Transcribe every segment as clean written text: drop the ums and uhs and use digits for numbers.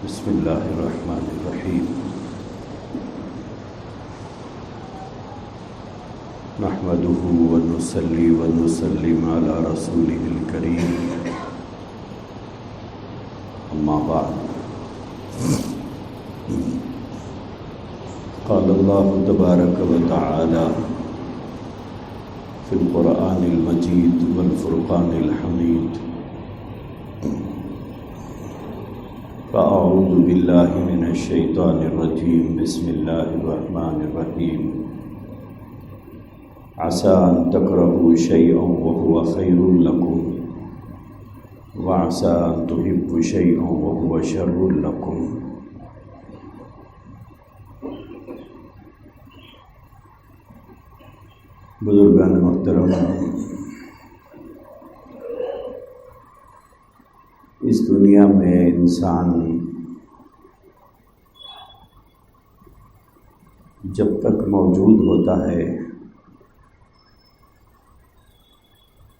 بسم اللہ الرحمن الرحیم نحمده ونصلي ونسلم على رسوله الكريم اما بعد قال الله تبارك وتعالى في القرآن المجيد والفرقان الحميد فأعوذ بالله من الشيطان الرجيم بسم الله الرحمن الرحيم عسى أن تكرهوا شيئا وهو خير لكم وعسى أن تحبوا شيئا وهو شر لكم. بزرگان محترم، اس دنیا میں انسان جب تک موجود ہوتا ہے،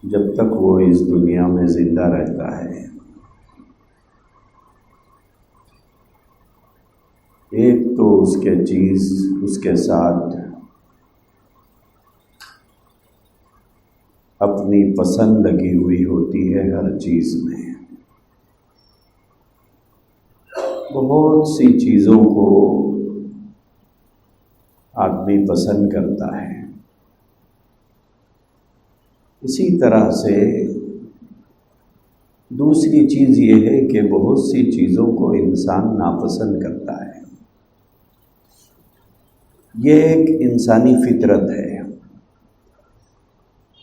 جب تک وہ اس دنیا میں زندہ رہتا ہے، ایک تو اس کے چیز اس کے ساتھ اپنی پسند لگی ہوئی ہوتی ہے ہر چیز میں. بہت سی چیزوں کو آدمی پسند کرتا ہے. اسی طرح سے دوسری چیز یہ ہے کہ بہت سی چیزوں کو انسان ناپسند کرتا ہے. یہ ایک انسانی فطرت ہے،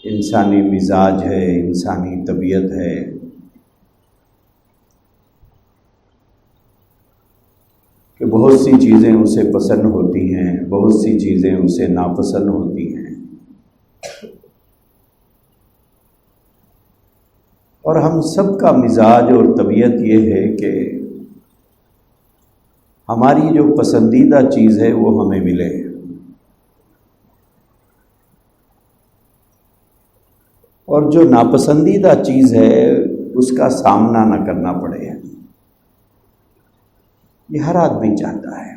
انسانی مزاج ہے، انسانی طبیعت ہے. کہ بہت سی چیزیں اسے پسند ہوتی ہیں، بہت سی چیزیں اسے ناپسند ہوتی ہیں. اور ہم سب کا مزاج اور طبیعت یہ ہے کہ ہماری جو پسندیدہ چیز ہے وہ ہمیں ملے، اور جو ناپسندیدہ چیز ہے اس کا سامنا نہ کرنا پڑے. یہ ہر آدمی چاہتا ہے.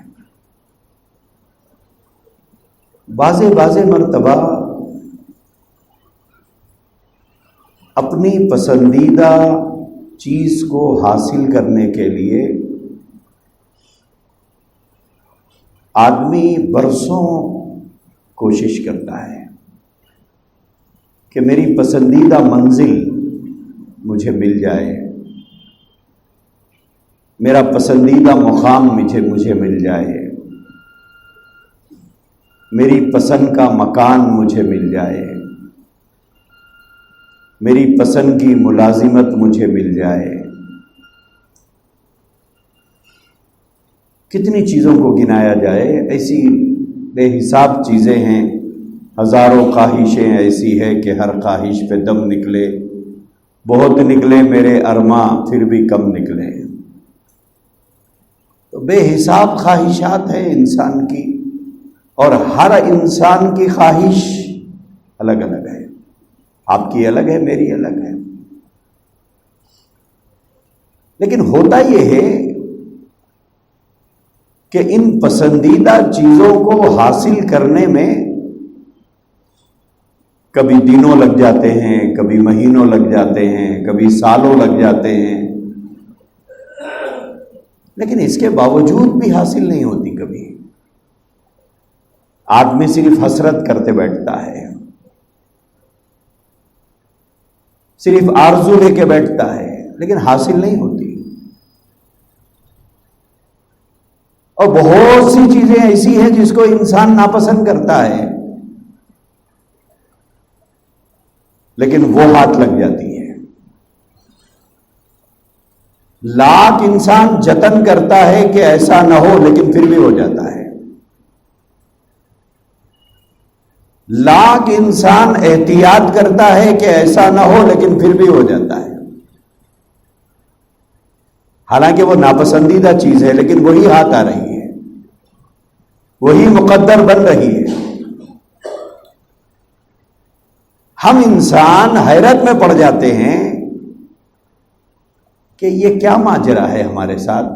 بعض مرتبہ اپنی پسندیدہ چیز کو حاصل کرنے کے لیے آدمی برسوں کوشش کرتا ہے کہ میری پسندیدہ منزل مجھے مل جائے، میرا پسندیدہ مقام مجھے مل جائے، میری پسند کا مکان مجھے مل جائے، میری پسند کی ملازمت مجھے مل جائے. کتنی چیزوں کو گنایا جائے، ایسی بے حساب چیزیں ہیں. ہزاروں خواہشیں ایسی ہے کہ ہر خواہش پہ دم نکلے، بہت نکلے میرے ارماں پھر بھی کم نکلے. تو بے حساب خواہشات ہیں انسان کی، اور ہر انسان کی خواہش الگ الگ ہے. آپ کی الگ ہے، میری الگ ہے. لیکن ہوتا یہ ہے کہ ان پسندیدہ چیزوں کو حاصل کرنے میں کبھی دنوں لگ جاتے ہیں، کبھی مہینوں لگ جاتے ہیں، کبھی سالوں لگ جاتے ہیں، لیکن اس کے باوجود بھی حاصل نہیں ہوتی. کبھی آدمی صرف حسرت کرتے بیٹھتا ہے، صرف آرزو لے کے بیٹھتا ہے، لیکن حاصل نہیں ہوتی. اور بہت سی چیزیں ایسی ہیں جس کو انسان ناپسند کرتا ہے، لیکن وہ ہاتھ لگ جاتی ہے. لاکھ انسان جتن کرتا ہے کہ ایسا نہ ہو، لیکن پھر بھی ہو جاتا ہے. لاکھ انسان احتیاط کرتا ہے کہ ایسا نہ ہو، لیکن پھر بھی ہو جاتا ہے. حالانکہ وہ ناپسندیدہ چیز ہے، لیکن وہی ہاتھ آ رہی ہے، وہی مقدر بن رہی ہے. ہم انسان حیرت میں پڑ جاتے ہیں کہ یہ کیا ماجرا ہے ہمارے ساتھ.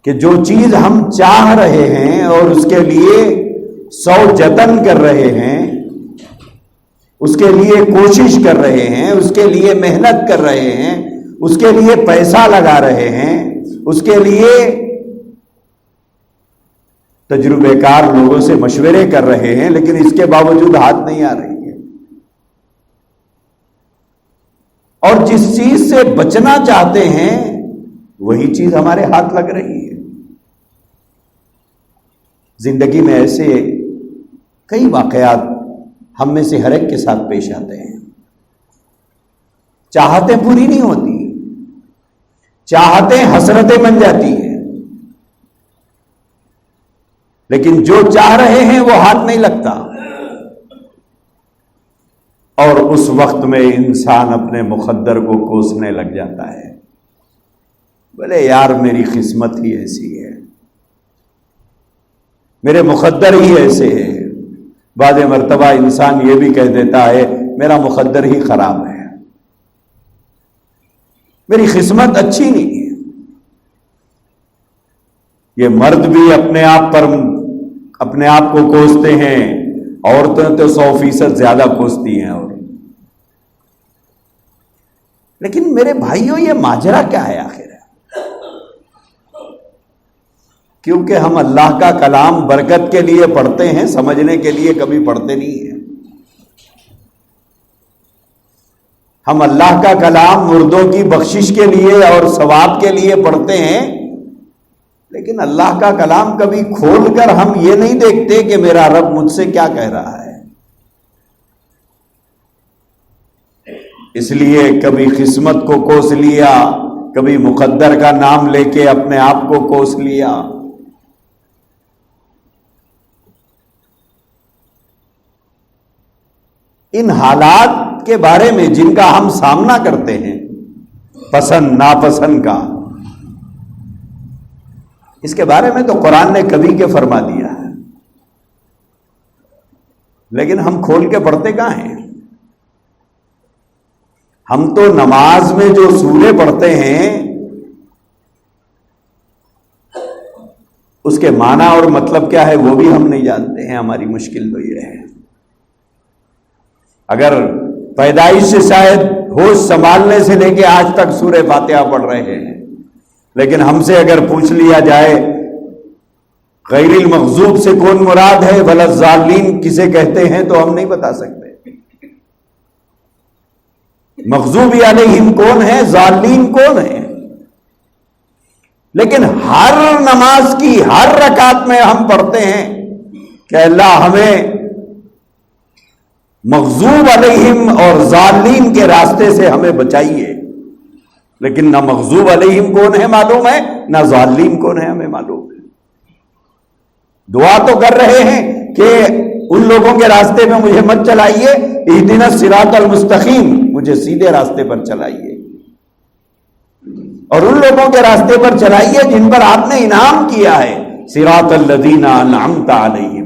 کہ جو چیز ہم چاہ رہے ہیں اور اس کے لیے 100 جتن کر رہے ہیں، اس کے لیے کوشش کر رہے ہیں، اس کے لیے محنت کر رہے ہیں، اس کے لیے پیسہ لگا رہے ہیں، اس کے لیے تجربے کار لوگوں سے مشورے کر رہے ہیں، لیکن اس کے باوجود ہاتھ نہیں آ رہی ہے، اور جس چیز سے بچنا چاہتے ہیں وہی چیز ہمارے ہاتھ لگ رہی ہے۔ زندگی میں ایسے کئی واقعات ہم میں سے ہر ایک کے ساتھ پیش آتے ہیں۔ چاہتیں پوری نہیں ہوتی، چاہتیں حسرتیں بن جاتی ہیں، لیکن جو چاہ رہے ہیں وہ ہاتھ نہیں لگتا، اور اس وقت میں انسان اپنے مقدر کو کوسنے لگ جاتا ہے، بولے یار میری قسمت ہی ایسی ہے، میرے مقدر ہی ایسے ہے۔ بعض مرتبہ انسان یہ بھی کہہ دیتا ہے میرا مقدر ہی خراب ہے، میری قسمت اچھی نہیں ہے۔ یہ مرد بھی اپنے آپ کو کوستے ہیں، عورتیں تو 100% زیادہ کوستی ہیں۔ اور لیکن میرے بھائیوں یہ ماجرا کیا ہے آخر؟ کیونکہ ہم اللہ کا کلام برکت کے لیے پڑھتے ہیں، سمجھنے کے لیے کبھی پڑھتے نہیں ہیں۔ ہم اللہ کا کلام مردوں کی بخشش کے لیے اور ثواب کے لیے پڑھتے ہیں، لیکن اللہ کا کلام کبھی کھول کر ہم یہ نہیں دیکھتے کہ میرا رب مجھ سے کیا کہہ رہا ہے۔ اس لیے کبھی قسمت کو کوس لیا، کبھی مقدر کا نام لے کے اپنے آپ کو کوس لیا۔ ان حالات کے بارے میں جن کا ہم سامنا کرتے ہیں، پسند ناپسند کا، اس کے بارے میں تو قرآن نے کبھی کے فرما دیا ہے، لیکن ہم کھول کے پڑھتے کہاں ہیں؟ ہم تو نماز میں جو سورے پڑھتے ہیں اس کے معنی اور مطلب کیا ہے وہ بھی ہم نہیں جانتے ہیں۔ ہماری مشکل تو یہ ہے، اگر پیدائش سے شاید ہوش سنبھالنے سے لے کے آج تک سورہ فاتحہ پڑھ رہے ہیں، لیکن ہم سے اگر پوچھ لیا جائے غیر المغضوب سے کون مراد ہے، ولا الضالین کسے کہتے ہیں، تو ہم نہیں بتا سکتے۔ مغضوب علیہم کون ہے، ضالین کون ہے؟ لیکن ہر نماز کی ہر رکعت میں ہم پڑھتے ہیں کہ اللہ ہمیں مغضوب علیہم اور ضالین کے راستے سے ہمیں بچائیے، لیکن نہ مغضوب علیہم کون ہے معلوم ہے، نہ ضالین کون ہے ہمیں معلوم ہے۔ دعا تو کر رہے ہیں کہ ان لوگوں کے راستے میں مجھے مت چلائیے، اہدنا الصراط المستقیم، مجھے سیدھے راستے پر چلائیے، اور ان لوگوں کے راستے پر چلائیے جن پر آپ نے انعام کیا ہے، صراط الذین انعمت علیہم۔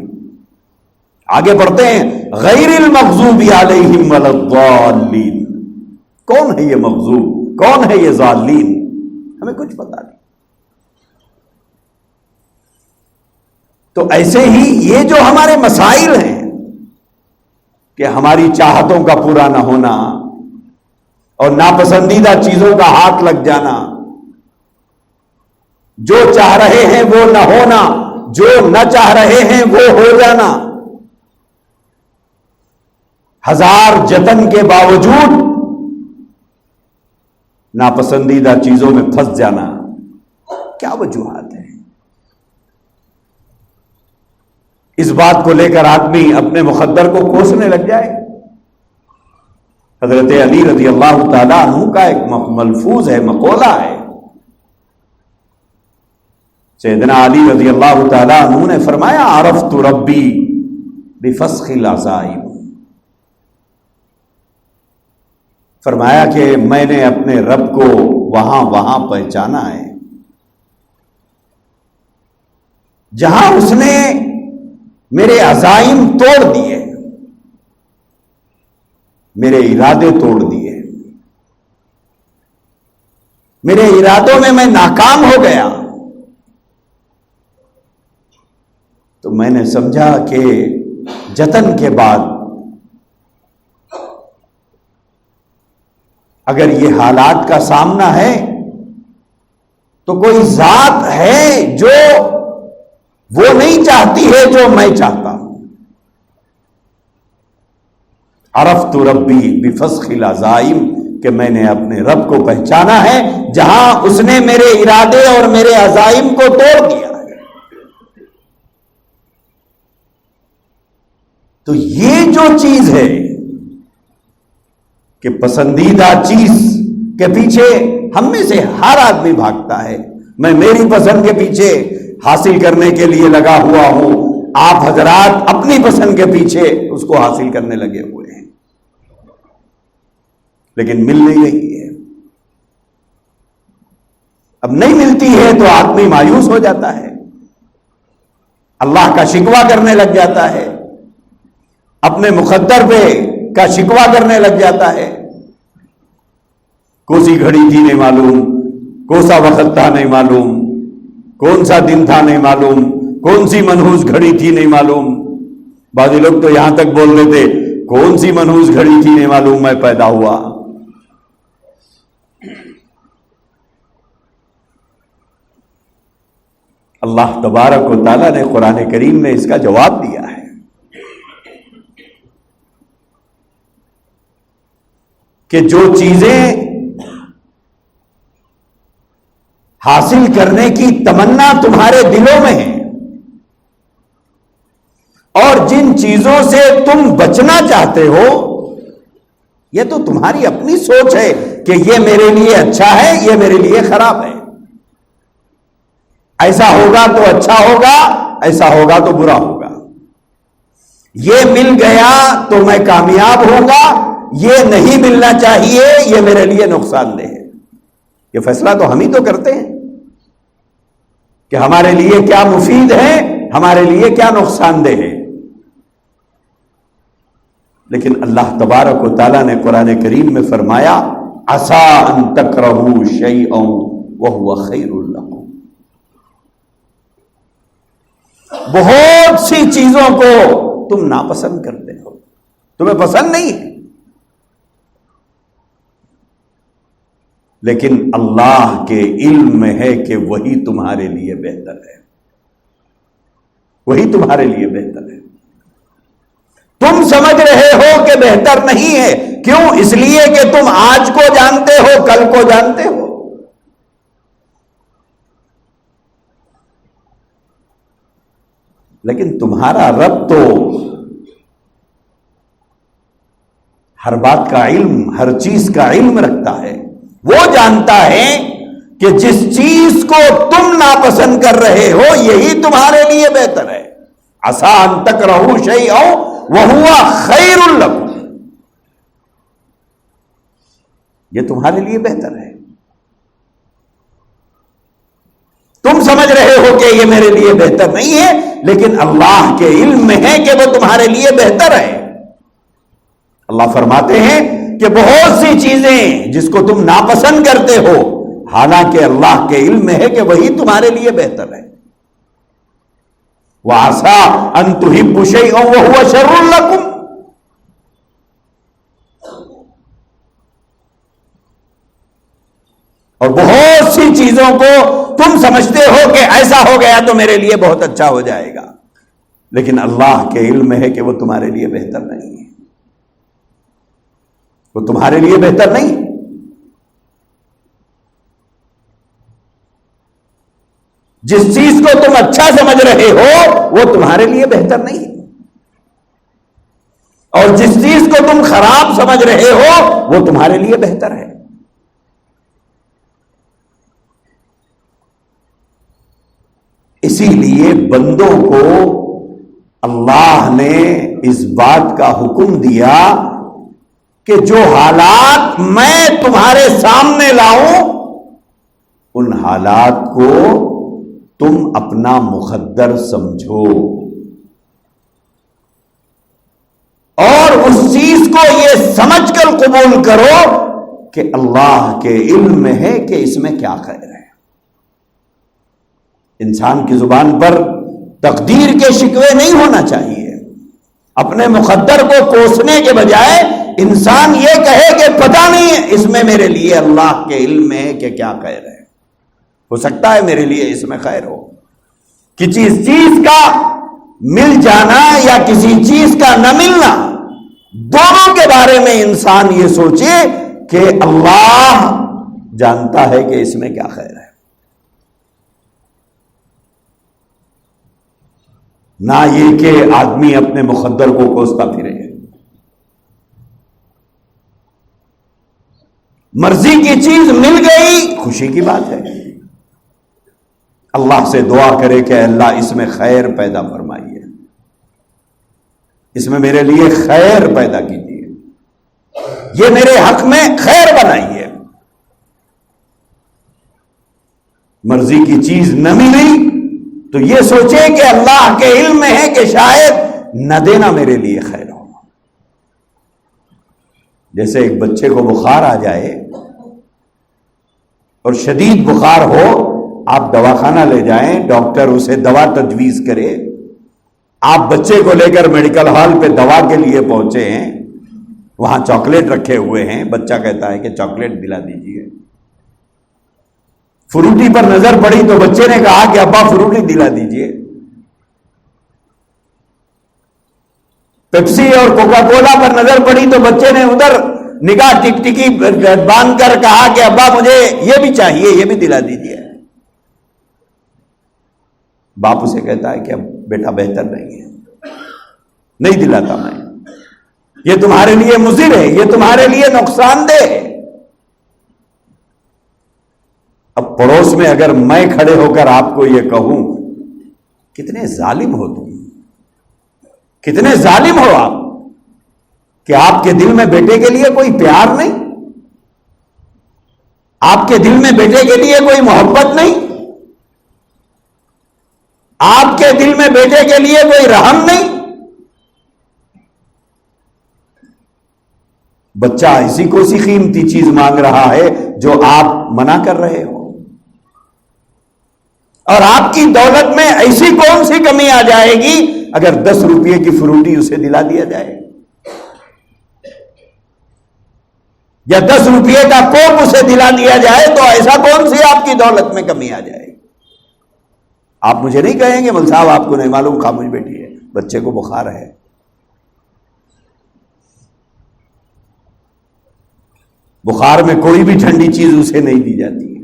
آگے پڑھتے ہیں غیر المغضوب علیہم ولا الضالین۔ کون ہے یہ مغضوب، کون ہے یہ ضالین؟ ہمیں کچھ پتا نہیں۔ تو ایسے ہی یہ جو ہمارے مسائل ہیں کہ ہماری چاہتوں کا پورا نہ ہونا اور ناپسندیدہ چیزوں کا ہاتھ لگ جانا، جو چاہ رہے ہیں وہ نہ ہونا، جو نہ چاہ رہے ہیں وہ ہو جانا، ہزار جتن کے باوجود ناپسندیدہ چیزوں میں پھنس جانا، کیا وجوہات ہیں؟ اس بات کو لے کر آدمی اپنے مقدر کو کوسنے لگ جائے۔ حضرت علی رضی اللہ تعالیٰ عنہ کا ایک ملفوظ ہے، مقولہ ہے۔ سیدنا علی رضی اللہ تعالیٰ عنہ نے فرمایا عرفت ربی بفسخ العزائم، فرمایا کہ میں نے اپنے رب کو وہاں پہچانا ہے جہاں اس نے میرے عزائم توڑ دیے، میرے ارادے توڑ دیے، میرے ارادوں میں ناکام ہو گیا، تو میں نے سمجھا کہ جتن کے بعد اگر یہ حالات کا سامنا ہے تو کوئی ذات ہے جو وہ نہیں چاہتی ہے جو میں چاہتا ہوں. عرفت ربی بفسخ العزائم کہ میں نے اپنے رب کو پہچانا ہے جہاں اس نے میرے ارادے اور میرے عزائم کو توڑ دیا ہے. تو یہ جو چیز ہے کہ پسندیدہ چیز کے پیچھے ہم میں سے ہر آدمی بھاگتا ہے. میں میری پسند کے پیچھے حاصل کرنے کے لیے لگا ہوا ہوں، آپ حضرات اپنی پسند کے پیچھے اس کو حاصل کرنے لگے ہوئے ہیں، لیکن مل نہیں رہی ہے. اب نہیں ملتی ہے تو آدمی مایوس ہو جاتا ہے، اللہ کا شکوہ کرنے لگ جاتا ہے، اپنے مقدر پہ کا شکوہ کرنے لگ جاتا ہے. کون سی گھڑی تھی نہیں معلوم، کون سا وقت تھا نہیں معلوم، کون سا دن تھا نہیں معلوم، کون سی منحوس گھڑی تھی نہیں معلوم. بعض لوگ تو یہاں تک بول رہے تھے کون سی منحوس گھڑی تھی نہیں معلوم میں پیدا ہوا. اللہ تبارک و تعالیٰ نے قرآن کریم میں اس کا جواب دیا ہے کہ جو چیزیں حاصل کرنے کی تمنا تمہارے دلوں میں ہے اور جن چیزوں سے تم بچنا چاہتے ہو یہ تو تمہاری اپنی سوچ ہے کہ یہ میرے لیے اچھا ہے، یہ میرے لیے خراب ہے، ایسا ہوگا تو اچھا ہوگا، ایسا ہوگا تو برا ہوگا، یہ مل گیا تو میں کامیاب ہوں گا، یہ نہیں ملنا چاہیے، یہ میرے لیے نقصان دہ ہے. یہ فیصلہ تو ہم ہی تو کرتے ہیں کہ ہمارے لیے کیا مفید ہے، ہمارے لیے کیا نقصان دہ ہے. لیکن اللہ تبارک و تعالیٰ نے قرآن کریم میں فرمایا عسیٰ ان تکرہوا شیئا وہو خیر لکم. بہت سی چیزوں کو تم ناپسند کرتے ہو، تمہیں پسند نہیں ہے، لیکن اللہ کے علم میں ہے کہ وہی تمہارے لیے بہتر ہے، وہی تمہارے لیے بہتر ہے. تم سمجھ رہے ہو کہ بہتر نہیں ہے، کیوں؟ اس لیے کہ تم آج کو جانتے ہو، کل کو جانتے ہو. لیکن تمہارا رب تو ہر بات کا علم، ہر چیز کا علم رکھتا ہے. وہ جانتا ہے کہ جس چیز کو تم ناپسند کر رہے ہو یہی تمہارے لیے بہتر ہے. عسیٰ ان تکرہوا شیئا وہو خیر لکم، یہ تمہارے لیے بہتر ہے. تم سمجھ رہے ہو کہ یہ میرے لیے بہتر نہیں ہے، لیکن اللہ کے علم میں ہے کہ وہ تمہارے لیے بہتر ہے. اللہ فرماتے ہیں کہ بہت سی چیزیں جس کو تم ناپسند کرتے ہو حالانکہ اللہ کے علم میں ہے کہ وہی تمہارے لیے بہتر ہے. وَعَسَىٰ أَن تُحِبُّوا شَيْئًا وَهُوَ شَرٌّ لَكُمْ، اور بہت سی چیزوں کو تم سمجھتے ہو کہ ایسا ہو گیا تو میرے لیے بہت اچھا ہو جائے گا، لیکن اللہ کے علم میں ہے کہ وہ تمہارے لیے بہتر نہیں ہے، وہ تمہارے لیے بہتر نہیں. جس چیز کو تم اچھا سمجھ رہے ہو وہ تمہارے لیے بہتر نہیں، اور جس چیز کو تم خراب سمجھ رہے ہو وہ تمہارے لیے بہتر ہے. اسی لیے بندوں کو اللہ نے اس بات کا حکم دیا کہ جو حالات میں تمہارے سامنے لاؤں ان حالات کو تم اپنا مقدر سمجھو اور اس چیز کو یہ سمجھ کر قبول کرو کہ اللہ کے علم میں ہے کہ اس میں کیا خیر ہے. انسان کی زبان پر تقدیر کے شکوے نہیں ہونا چاہیے. اپنے مقدر کو کوسنے کے بجائے انسان یہ کہے کہ پتہ نہیں اس میں میرے لیے اللہ کے علم میں ہے کہ کیا خیر ہے. ہو سکتا ہے میرے لیے اس میں خیر ہو. کسی چیز کا مل جانا یا کسی چیز کا نہ ملنا، دونوں کے بارے میں انسان یہ سوچے کہ اللہ جانتا ہے کہ اس میں کیا خیر ہے. نہ یہ کہ آدمی اپنے مقدر کو کوستا پھرے. مرضی کی چیز مل گئی خوشی کی بات ہے. اللہ سے دعا کرے کہ اللہ اس میں خیر پیدا فرمائیے، اس میں میرے لیے خیر پیدا کیجیے، یہ میرے حق میں خیر بنائیے. مرضی کی چیز نہ ملی تو یہ سوچے کہ اللہ کے علم میں ہے کہ شاید نہ دینا میرے لیے خیر ہو. جیسے ایک بچے کو بخار آ جائے اور شدید بخار ہو، آپ دواخانہ لے جائیں، ڈاکٹر اسے دوا تجویز کرے، آپ بچے کو لے کر میڈیکل ہال پہ دوا کے لیے پہنچے ہیں، وہاں چاکلیٹ رکھے ہوئے ہیں، بچہ کہتا ہے کہ چاکلیٹ دلا دیجیے. فروٹی پر نظر پڑی تو بچے نے کہا کہ ابا فروٹی دلا دیجیے. پیپسی اور کوکا کولا پر نظر پڑی تو بچے نے ادھر نگاہ ٹک ٹکی باندھ کر کہا کہ ابا مجھے یہ بھی چاہیے، یہ بھی دلا دیجیے. باپ اسے کہتا ہے کہ اب بیٹا بہتر نہیں ہے، نہیں دلاتا میں، یہ تمہارے لیے مضر ہے، یہ تمہارے لیے نقصان دہ ہے. اب پڑوس میں اگر میں کھڑے ہو کر آپ کو یہ کہوں کتنے ظالم ہو تم، کتنے ظالم ہو آپ، کہ آپ کے دل میں بیٹے کے لیے کوئی پیار نہیں، آپ کے دل میں بیٹے کے لیے کوئی محبت نہیں، آپ کے دل میں بیٹے کے لیے کوئی رحم نہیں. بچہ ایسی کوئی قیمتی چیز مانگ رہا ہے جو آپ منع کر رہے ہو، اور آپ کی دولت میں ایسی کون سی کمی آ جائے گی اگر 10 روپے کی فروٹی اسے دلا دیا جائے، یا 10 روپے کا کوک اسے دلا دیا جائے، تو ایسا کون سی آپ کی دولت میں کمی آ جائے گی. آپ مجھے نہیں کہیں گے مول صاحب آپ کو نہیں معلوم، خاموش بیٹھی ہے، بچے کو بخار ہے. بخار میں کوئی بھی ٹھنڈی چیز اسے نہیں دی جاتی ہے،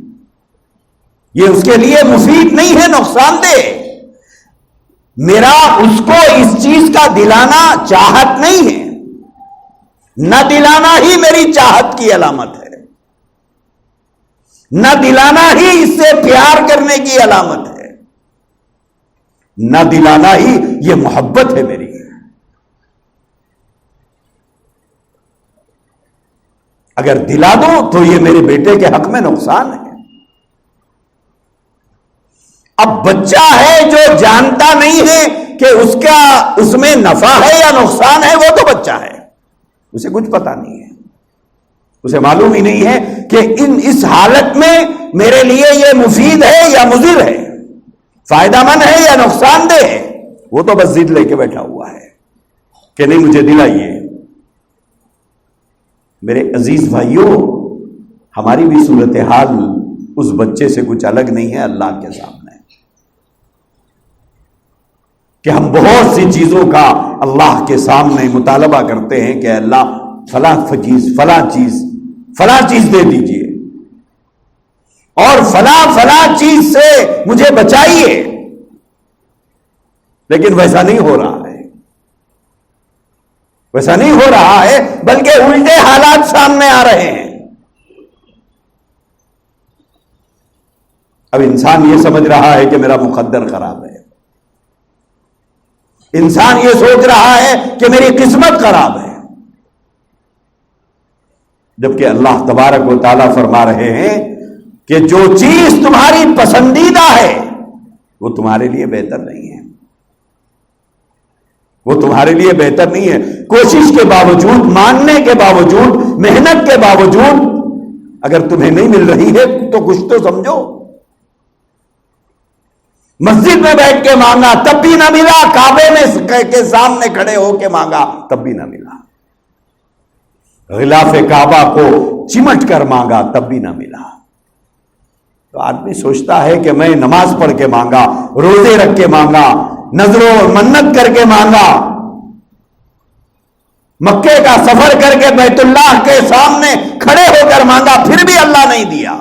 یہ اس کے لیے مفید نہیں ہے، نقصان دہ. میرا اس کو اس چیز کا دلانا چاہت نہیں ہے، نہ دلانا ہی میری چاہت کی علامت ہے، نہ دلانا ہی اس سے پیار کرنے کی علامت ہے، نہ دلانا ہی یہ محبت ہے میری. اگر دلا دو تو یہ میرے بیٹے کے حق میں نقصان ہے. اب بچہ ہے جو جانتا نہیں ہے کہ اس میں نفع ہے یا نقصان ہے، وہ تو بچہ ہے، اسے کچھ پتا نہیں ہے، اسے معلوم ہی نہیں ہے کہ اس حالت میں میرے لیے یہ مفید ہے یا مضر ہے، فائدہ مند ہے یا نقصان دہ ہے. وہ تو بس ضد لے کے بیٹھا ہوا ہے کہ نہیں مجھے دلائیے. میرے عزیز بھائیوں، ہماری بھی صورتحال اس بچے سے کچھ الگ نہیں ہے اللہ کے سامنے، کہ ہم بہت سی چیزوں کا اللہ کے سامنے مطالبہ کرتے ہیں کہ اللہ فلاں چیز دے دیجئے، اور فلاں چیز سے مجھے بچائیے، لیکن ویسا نہیں ہو رہا ہے، ویسا نہیں ہو رہا ہے، بلکہ الٹے حالات سامنے آ رہے ہیں. اب انسان یہ سمجھ رہا ہے کہ میرا مقدر خراب ہے، انسان یہ سوچ رہا ہے کہ میری قسمت خراب ہے، جبکہ اللہ تبارک و تعالیٰ فرما رہے ہیں کہ جو چیز تمہاری پسندیدہ ہے وہ تمہارے لیے بہتر نہیں ہے، وہ تمہارے لیے بہتر نہیں ہے. کوشش کے باوجود، ماننے کے باوجود، محنت کے باوجود اگر تمہیں نہیں مل رہی ہے تو کچھ تو سمجھو. مسجد میں بیٹھ کے مانگا تب بھی نہ ملا، کعبے میں کے سامنے کھڑے ہو کے مانگا تب بھی نہ ملا، غلاف کعبہ کو چمٹ کر مانگا تب بھی نہ ملا۔ تو آدمی سوچتا ہے کہ میں نماز پڑھ کے مانگا، روزے رکھ کے مانگا، نذر و منت کر کے مانگا، مکے کا سفر کر کے بیت اللہ کے سامنے کھڑے ہو کر مانگا، پھر بھی اللہ نہیں دیا۔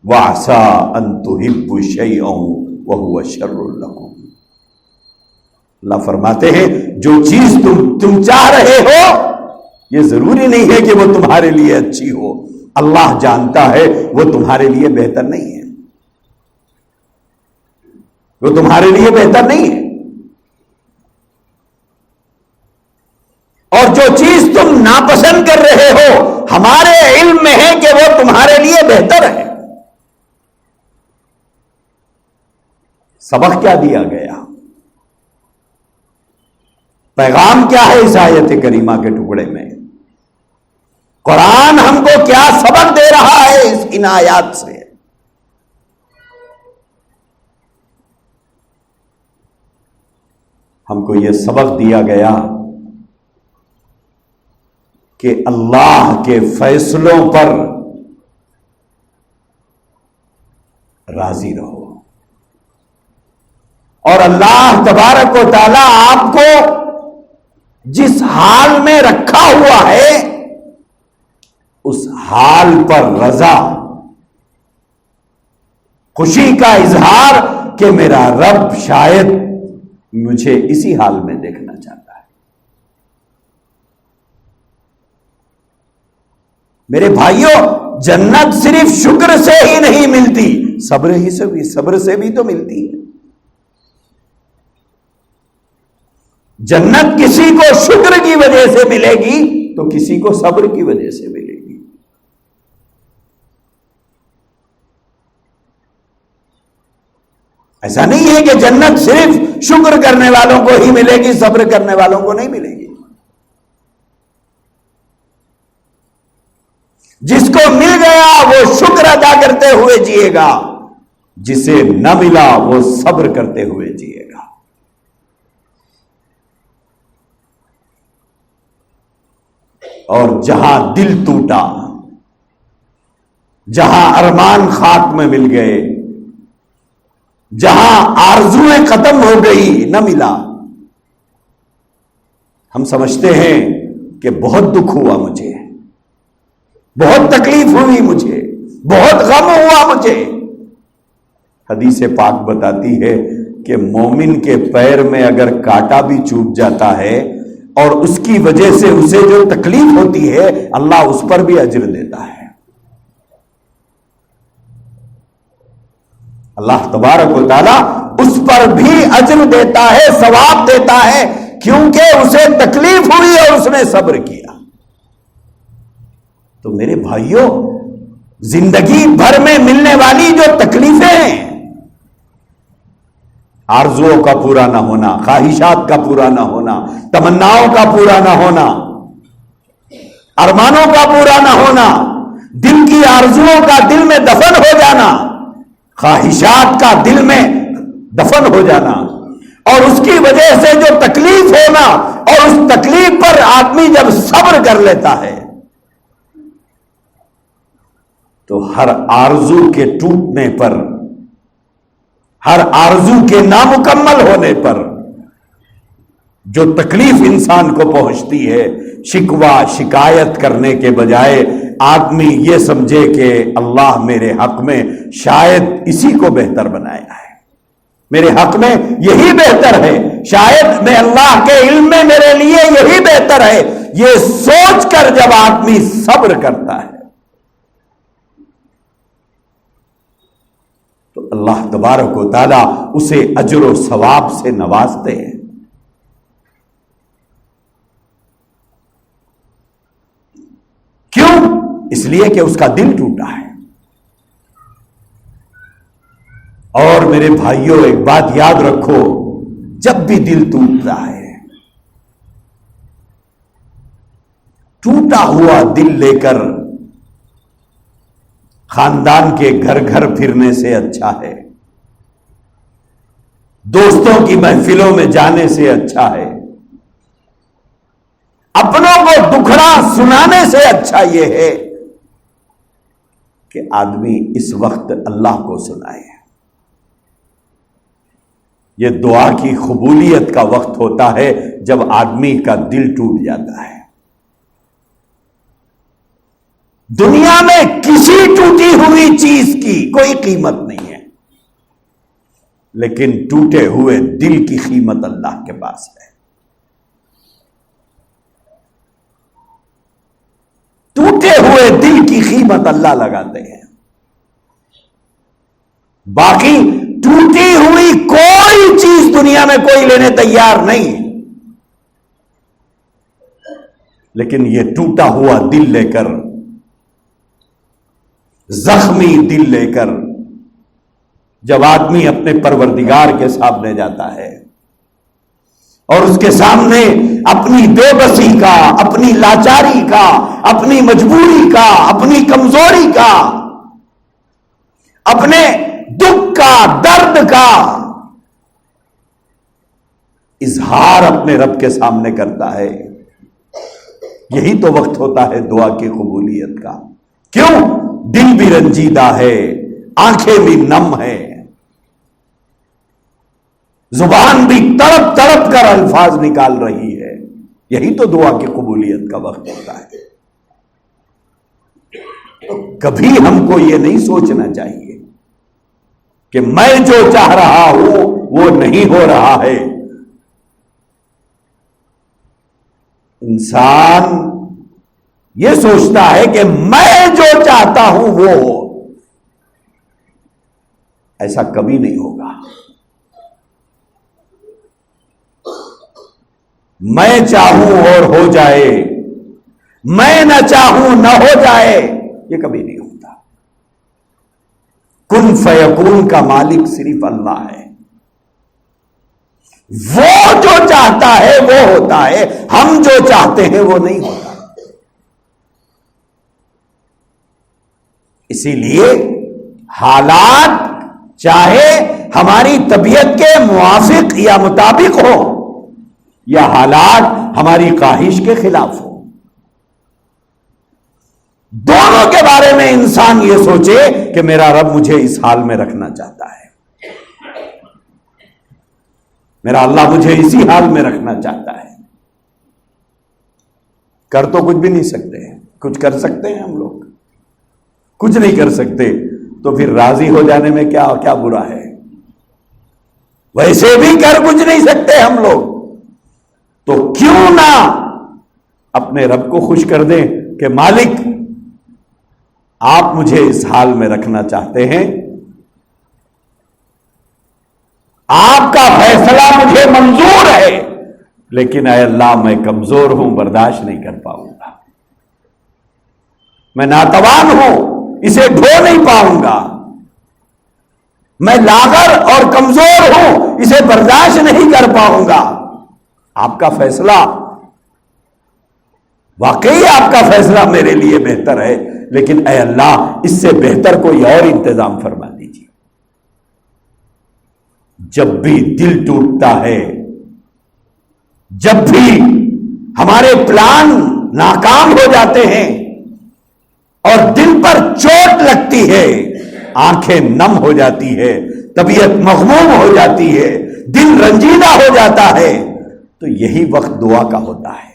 وَعَسَىٰ أَن تُحِبُّوا شَيْئًا وَهُوَ شَرٌّ لَكُمْ۔ اللہ فرماتے ہیں جو چیز تم چاہ رہے ہو یہ ضروری نہیں ہے کہ وہ تمہارے لیے اچھی ہو، اللہ جانتا ہے وہ تمہارے لیے بہتر نہیں ہے، وہ تمہارے لیے بہتر نہیں ہے۔ اور جو چیز تم ناپسند کر رہے ہو ہمارے علم میں ہے کہ وہ تمہارے لیے بہتر ہے۔ سبق کیا دیا گیا؟ پیغام کیا ہے اس آیت کریمہ کے ٹکڑے میں؟ قرآن ہم کو کیا سبق دے رہا ہے ان آیات سے؟ ہم کو یہ سبق دیا گیا کہ اللہ کے فیصلوں پر راضی رہو، اور اللہ تبارک و تعالی آپ کو جس حال میں رکھا ہوا ہے اس حال پر رضا، خوشی کا اظہار کہ میرا رب شاید مجھے اسی حال میں دیکھنا چاہتا ہے۔ میرے بھائیوں، جنت صرف شکر سے ہی نہیں ملتی، صبر سے بھی تو ملتی ہے۔ جنت کسی کو شکر کی وجہ سے ملے گی تو کسی کو صبر کی وجہ سے ملے گی۔ ایسا نہیں ہے کہ جنت صرف شکر کرنے والوں کو ہی ملے گی، صبر کرنے والوں کو نہیں ملے گی۔ جس کو مل گیا وہ شکر ادا کرتے ہوئے جیے گا، جسے نہ ملا وہ صبر کرتے ہوئے جیے گا۔ اور جہاں دل ٹوٹا، جہاں ارمان خاک میں مل گئے، جہاں آرزویں ختم ہو گئی، نہ ملا، ہم سمجھتے ہیں کہ بہت دکھ ہوا مجھے، بہت تکلیف ہوئی مجھے، بہت غم ہوا مجھے۔ حدیث پاک بتاتی ہے کہ مومن کے پیر میں اگر کانٹا بھی چوب جاتا ہے اور اس کی وجہ سے اسے جو تکلیف ہوتی ہے اللہ اس پر بھی اجر دیتا ہے۔ اللہ تبارک و تعالی اس پر بھی اجر دیتا ہے، ثواب دیتا ہے، کیونکہ اسے تکلیف ہوئی اور اس نے صبر کیا۔ تو میرے بھائیوں، زندگی بھر میں ملنے والی جو تکلیفیں ہیں، آرزوؤں کا پورا نہ ہونا، خواہشات کا پورا نہ ہونا، تمناؤں کا پورا نہ ہونا، ارمانوں کا پورا نہ ہونا، دل کی آرزوؤں کا دل میں دفن ہو جانا، خواہشات کا دل میں دفن ہو جانا، اور اس کی وجہ سے جو تکلیف ہونا، اور اس تکلیف پر آدمی جب صبر کر لیتا ہے تو ہر آرزو کے ٹوٹنے پر، ہر آرزو کے نامکمل ہونے پر جو تکلیف انسان کو پہنچتی ہے، شکوہ شکایت کرنے کے بجائے آدمی یہ سمجھے کہ اللہ میرے حق میں شاید اسی کو بہتر بنایا ہے، میرے حق میں یہی بہتر ہے، شاید میں اللہ کے علم میں میرے لیے یہی بہتر ہے، یہ سوچ کر جب آدمی صبر کرتا ہے تو اللہ تبارک و تعالی اسے اجر و ثواب سے نوازتے ہیں۔ کیوں؟ اس لیے کہ اس کا دل ٹوٹا ہے۔ اور میرے بھائیوں، ایک بات یاد رکھو، جب بھی دل ٹوٹتا ہے، ٹوٹا ہوا دل لے کر خاندان کے گھر گھر پھرنے سے اچھا ہے، دوستوں کی محفلوں میں جانے سے اچھا ہے، اپنوں کو دکھڑا سنانے سے اچھا یہ ہے کہ آدمی اس وقت اللہ کو سنائے۔ یہ دعا کی قبولیت کا وقت ہوتا ہے جب آدمی کا دل ٹوٹ جاتا ہے۔ دنیا میں کسی ٹوٹی ہوئی چیز کی کوئی قیمت نہیں ہے، لیکن ٹوٹے ہوئے دل کی قیمت اللہ کے پاس ہے۔ ٹوٹے ہوئے دل کی قیمت اللہ لگاتے ہیں، باقی ٹوٹی ہوئی کوئی چیز دنیا میں کوئی لینے تیار نہیں، لیکن یہ ٹوٹا ہوا دل لے کر، زخمی دل لے کر جب آدمی اپنے پروردگار کے سامنے جاتا ہے اور اس کے سامنے اپنی بے بسی کا، اپنی لاچاری کا، اپنی مجبوری کا، اپنی کمزوری کا، اپنے دکھ کا، درد کا اظہار اپنے رب کے سامنے کرتا ہے، یہی تو وقت ہوتا ہے دعا کی قبولیت کا۔ کیوں؟ دل بھی رنجیدہ ہے، آنکھیں بھی نم ہے، زبان بھی تڑپ تڑپ کر الفاظ نکال رہی ہے، یہی تو دعا کی قبولیت کا وقت ہوتا ہے۔ کبھی ہم کو یہ نہیں سوچنا چاہیے کہ میں جو چاہ رہا ہوں وہ نہیں ہو رہا ہے۔ انسان یہ سوچتا ہے کہ میں جو چاہتا ہوں وہ ہو، ایسا کبھی نہیں ہوگا۔ میں چاہوں اور ہو جائے، میں نہ چاہوں نہ ہو جائے، یہ کبھی نہیں ہوتا۔ کن فیکون کا مالک صرف اللہ ہے، وہ جو چاہتا ہے وہ ہوتا ہے، ہم جو چاہتے ہیں وہ نہیں ہوتا۔ اسی لیے حالات چاہے ہماری طبیعت کے موافق یا مطابق ہو، یا حالات ہماری خواہش کے خلاف ہو، دونوں کے بارے میں انسان یہ سوچے کہ میرا رب مجھے اس حال میں رکھنا چاہتا ہے، میرا اللہ مجھے اسی حال میں رکھنا چاہتا ہے۔ کر تو کچھ بھی نہیں سکتے، کچھ کر سکتے ہیں ہم لوگ؟ کچھ نہیں کر سکتے، تو پھر راضی ہو جانے میں کیا برا ہے؟ ویسے بھی کر کچھ نہیں سکتے ہم لوگ، تو کیوں نہ اپنے رب کو خوش کر دیں کہ مالک آپ مجھے اس حال میں رکھنا چاہتے ہیں، آپ کا فیصلہ مجھے منظور ہے، لیکن اے اللہ میں کمزور ہوں، برداشت نہیں کر پاؤں گا، میں ناتوان ہوں، اسے ڈھو نہیں پاؤں گا، میں لاغر اور کمزور ہوں، اسے برداشت نہیں کر پاؤں گا۔ آپ کا فیصلہ، واقعی آپ کا فیصلہ میرے لیے بہتر ہے، لیکن اے اللہ اس سے بہتر کوئی اور انتظام فرما دیجیے۔ جب بھی دل ٹوٹتا ہے، جب بھی ہمارے پلان ناکام ہو جاتے ہیں اور دل پر چوٹ لگتی ہے، آنکھیں نم ہو جاتی ہے، طبیعت مغموم ہو جاتی ہے، دل رنجیدہ ہو جاتا ہے، تو یہی وقت دعا کا ہوتا ہے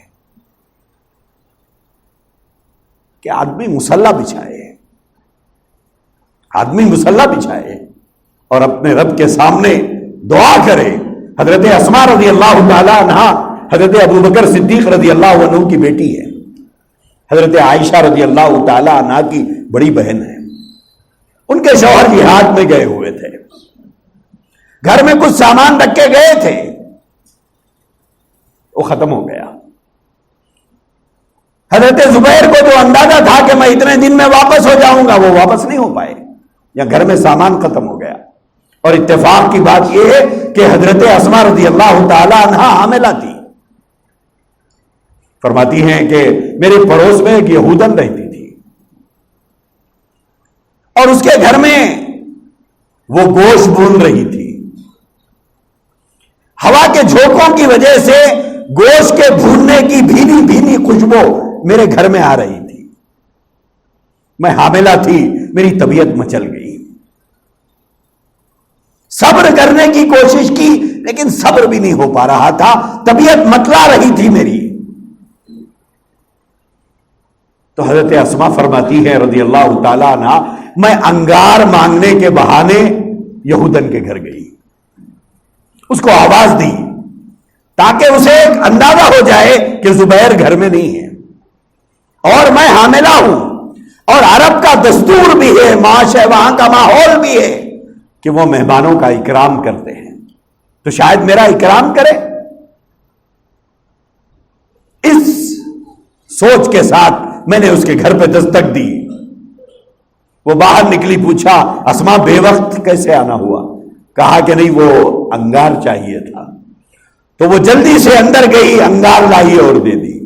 کہ آدمی مصلی بچھائے اور اپنے رب کے سامنے دعا کرے۔ حضرت اسماء رضی اللہ تعالی عنہا حضرت ابوبکر صدیق رضی اللہ عنہ کی بیٹی ہے، حضرت عائشہ رضی اللہ تعالی عنہا کی بڑی بہن ہے۔ ان کے شوہر جہاد میں گئے ہوئے تھے، گھر میں کچھ سامان رکھ کے گئے تھے، وہ ختم ہو گیا۔ حضرت زبیر کو جو اندازہ تھا کہ میں اتنے دن میں واپس ہو جاؤں گا، وہ واپس نہیں ہو پائے، یا گھر میں سامان ختم ہو گیا۔ اور اتفاق کی بات یہ ہے کہ حضرت اسماء رضی اللہ تعالی عنہا حاملہ تھی۔ فرماتی ہیں کہ میرے پڑوس میں ایک یہودن رہتی تھی، اور اس کے گھر میں وہ گوشت بھون رہی تھی. ہوا کے جھونکوں کی وجہ سے گوشت کے بھوننے کی بھینی بھینی خوشبو میرے گھر میں آ رہی تھی. میں حاملہ تھی، میری طبیعت مچل گئی. صبر کرنے کی کوشش کی لیکن صبر بھی نہیں ہو پا رہا تھا، طبیعت متلا رہی تھی میری. تو حضرت اسماء فرماتی ہے رضی اللہ تعالی عنہ، میں انگار مانگنے کے بہانے یہودن کے گھر گئی، اس کو آواز دی تاکہ اسے ایک اندازہ ہو جائے کہ زبیر گھر میں نہیں ہے اور میں حاملہ ہوں، اور عرب کا دستور بھی ہے، معاشرہ وہاں کا ماحول بھی ہے کہ وہ مہمانوں کا اکرام کرتے ہیں، تو شاید میرا اکرام کرے. اس سوچ کے ساتھ میں نے اس کے گھر پہ دستک دی. وہ باہر نکلی، پوچھا اسماء بے وقت کیسے آنا ہوا؟ کہا کہ نہیں، وہ انگار چاہیے تھا. تو وہ جلدی سے اندر گئی، انگار لائی اور دے دی.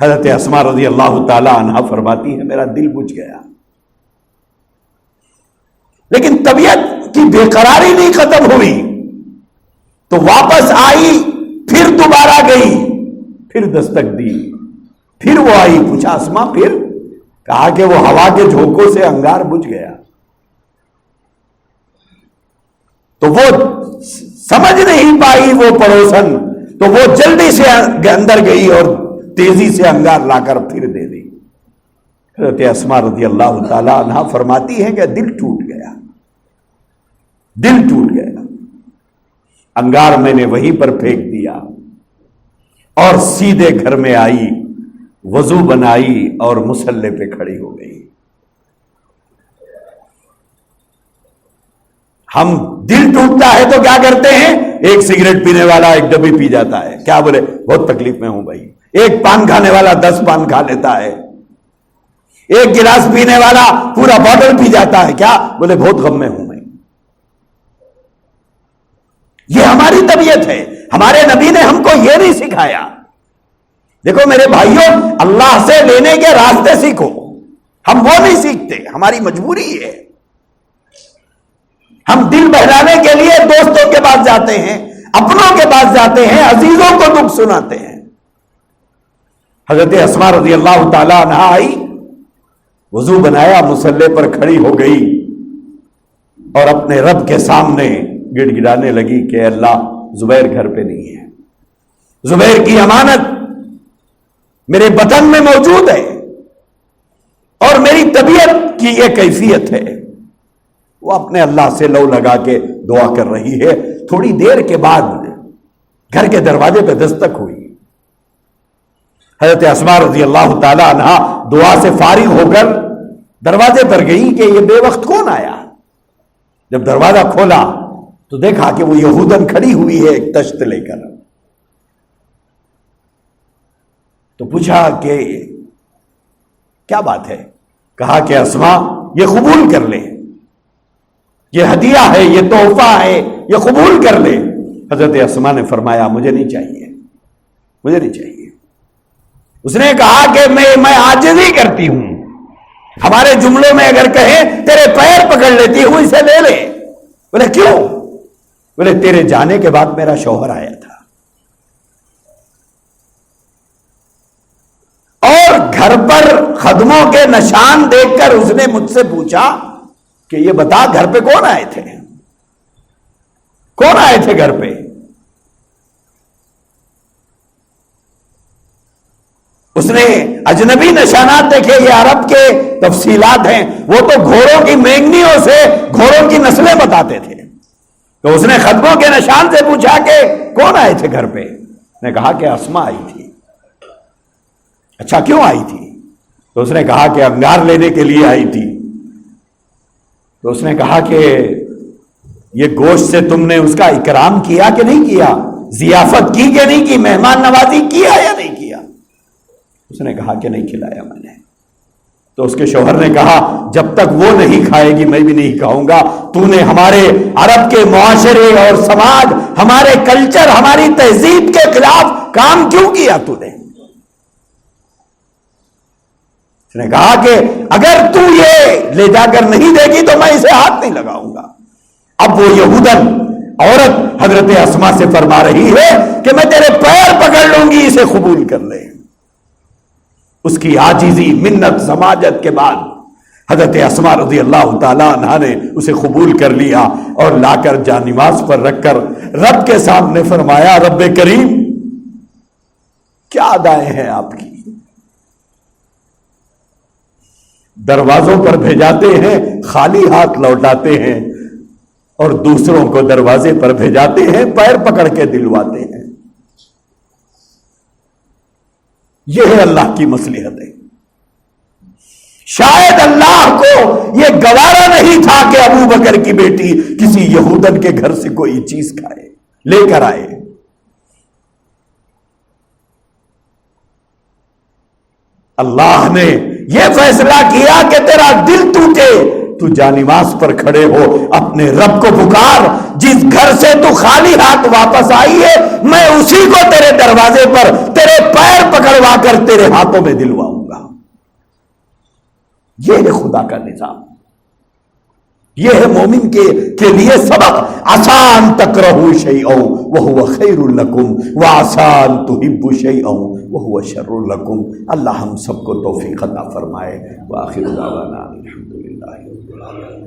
حضرت اسماء رضی اللہ تعالی عنہ فرماتی ہے میرا دل بجھ گیا، لیکن طبیعت کی بے قراری نہیں ختم ہوئی. تو واپس آئی، پھر دوبارہ گئی، پھر دستک دی، پھر وہ آئی، پوچھا اسماء پھر؟ کہا کہ وہ ہوا کے جھونکوں سے انگار بجھ گیا. تو وہ سمجھ نہیں پائی وہ پڑوسن، تو وہ جلدی سے اندر گئی اور تیزی سے انگار لا کر پھر دے دی. حضرت اسماء رضی اللہ تعالی عنہ فرماتی ہے کہ دل ٹوٹ گیا، دل ٹوٹ گیا. انگار میں نے وہیں پر پھینک دیا اور سیدھے گھر میں آئی، وضو بنائی اور مصلی پہ کھڑی ہو گئی. ہم دل ٹوٹتا ہے تو کیا کرتے ہیں؟ ایک سگریٹ پینے والا ایک ڈبی پی جاتا ہے، کیا بولے بہت تکلیف میں ہوں بھائی. ایک پان کھانے والا 10 پان کھا لیتا ہے. ایک گلاس پینے والا پورا بوتل پی جاتا ہے، کیا بولے بہت غم میں ہوں میں. یہ ہماری طبیعت ہے. ہمارے نبی نے ہم کو یہ نہیں سکھایا. دیکھو میرے بھائیوں، اللہ سے لینے کے راستے سیکھو. ہم وہ نہیں سیکھتے، ہماری مجبوری ہے. ہم دل بہلانے کے لیے دوستوں کے پاس جاتے ہیں، اپنوں کے پاس جاتے ہیں، عزیزوں کو دکھ سناتے ہیں. حضرت اسماء رضی اللہ تعالی عنہ آئی، وضو بنایا، مصلی پر کھڑی ہو گئی اور اپنے رب کے سامنے گڑ گڑانے لگی کہ اللہ زبیر گھر پہ نہیں ہے، زبیر کی امانت میرے بطن میں موجود ہے اور میری طبیعت کی یہ کیفیت ہے. وہ اپنے اللہ سے لو لگا کے دعا کر رہی ہے. تھوڑی دیر کے بعد گھر کے دروازے پہ دستک ہوئی. حضرت اسماء رضی اللہ تعالی عنہ دعا سے فارغ ہو کر دروازے پر گئی کہ یہ بے وقت کون آیا. جب دروازہ کھولا تو دیکھا کہ وہ یہودن کھڑی ہوئی ہے ایک تشت لے کر. تو پوچھا کہ کیا بات ہے؟ کہا کہ اسماء یہ قبول کر لے، یہ ہدیہ ہے، یہ تحفہ ہے، یہ قبول کر لے. حضرت اسماء نے فرمایا مجھے نہیں چاہیے، مجھے نہیں چاہیے. اس نے کہا کہ میں عاجزی کرتی ہوں. ہمارے جملوں میں اگر کہیں تیرے پیر پکڑ لیتی ہوں، اسے لے لے. بولے کیوں؟ بولے تیرے جانے کے بعد میرا شوہر آیا تھا اور گھر پر خدموں کے نشان دیکھ کر اس نے مجھ سے پوچھا کہ یہ بتا گھر پہ کون آئے تھے، کون آئے تھے گھر پہ. اس نے اجنبی نشانات دیکھے، یہ عرب کے تفصیلات ہیں، وہ تو گھوڑوں کی مینگنیوں سے گھوڑوں کی نسلیں بتاتے تھے. تو اس نے خدموں کے نشان سے پوچھا کہ کون آئے تھے گھر پہ. نے کہا کہ اسماء آئی تھی. اچھا کیوں آئی تھی؟ تو اس نے کہا کہ انگار لینے کے لیے آئی تھی. تو اس نے کہا کہ یہ گوشت سے تم نے اس کا اکرام کیا کہ نہیں کیا، ضیافت کی کہ نہیں کی، مہمان نوازی کیا یا نہیں کیا؟ اس نے کہا کہ نہیں کھلایا میں نے. تو اس کے شوہر نے کہا جب تک وہ نہیں کھائے گی میں بھی نہیں کھاؤں گا. تو نے ہمارے عرب کے معاشرے اور سماج، ہمارے کلچر، ہماری تہذیب کے خلاف کام کیوں کیا تو نے؟ اس نے کہا کہ اگر تو یہ لے جا کر نہیں دے گی تو میں اسے ہاتھ نہیں لگاؤں گا۔ اب وہ یہودن عورت حضرت اسما سے فرما رہی ہے کہ میں تیرے پیر پکڑ لوں گی، اسے قبول کر لے۔ اس کی عاجزی، منت، سماجت کے بعد حضرت اسما رضی اللہ تعالی عنہا نے اسے قبول کر لیا اور لا کر جانماز پر رکھ کر رب کے سامنے فرمایا، رب کریم کیا ادائیں ہیں آپ کی؟ دروازوں پر بھیجاتے ہیں، خالی ہاتھ لوٹاتے ہیں، اور دوسروں کو دروازے پر بھیجاتے ہیں، پیر پکڑ کے دلواتے ہیں۔ یہ ہے اللہ کی مصلحت ہے۔ شاید اللہ کو یہ گوارا نہیں تھا کہ ابو بکر کی بیٹی کسی یہودن کے گھر سے کوئی چیز کھائے، لے کر آئے۔ اللہ نے یہ فیصلہ کیا کہ تیرا دل ٹوٹے، تو جانماز پر کھڑے ہو، اپنے رب کو پکار، جس گھر سے تو خالی ہاتھ واپس آئی ہے میں اسی کو تیرے دروازے پر تیرے پیر پکڑوا کر تیرے ہاتھوں میں دلواؤں گا۔ یہ ہے خدا کا نظام، یہ ہے مومن کے لیے سبق۔ آسان تکرہوا شیئا وہو خیر لکم وآسان تحبوا شیئا وہو شر لکم۔ اللہ ہم سب کو توفیق عطا فرمائے۔ وآخر دعوانا الحمدللہ رب العالمین۔